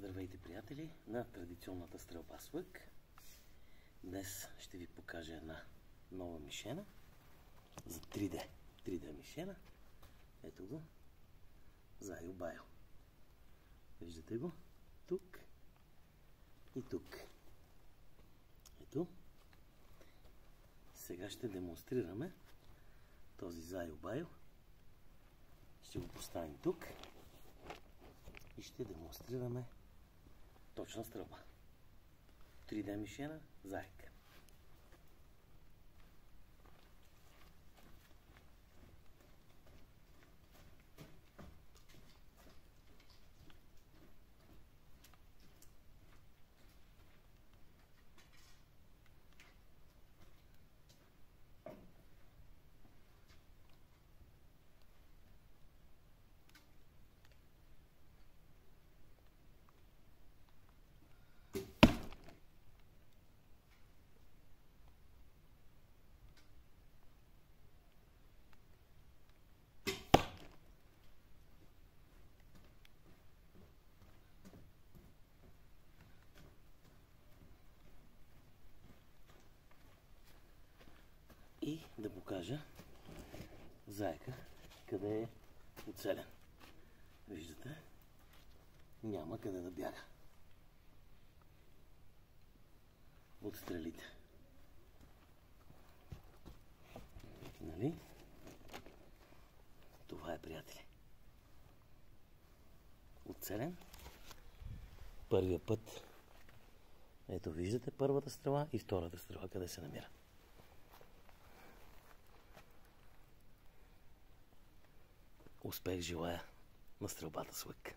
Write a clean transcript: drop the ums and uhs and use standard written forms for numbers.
Здравейте, приятели, на традиционната стрелба с лък. Днес ще ви покажа една нова мишена за 3D мишена. Ето го, Зайо Байо. Виждате го? Тук и тук. Ето. Сега ще демонстрираме този Зайо Байо. Ще го поставим тук и ще демонстрираме точна стрелба. 3D мишена, заек. И да покажа заека къде е оцелен. Виждате? Няма къде да бяга от стрелите. Нали? Това е, приятели. Оцелен. Първия път. Ето виждате първата стрела и втората стрела къде се намира. Успех желая на стрелбата с лък.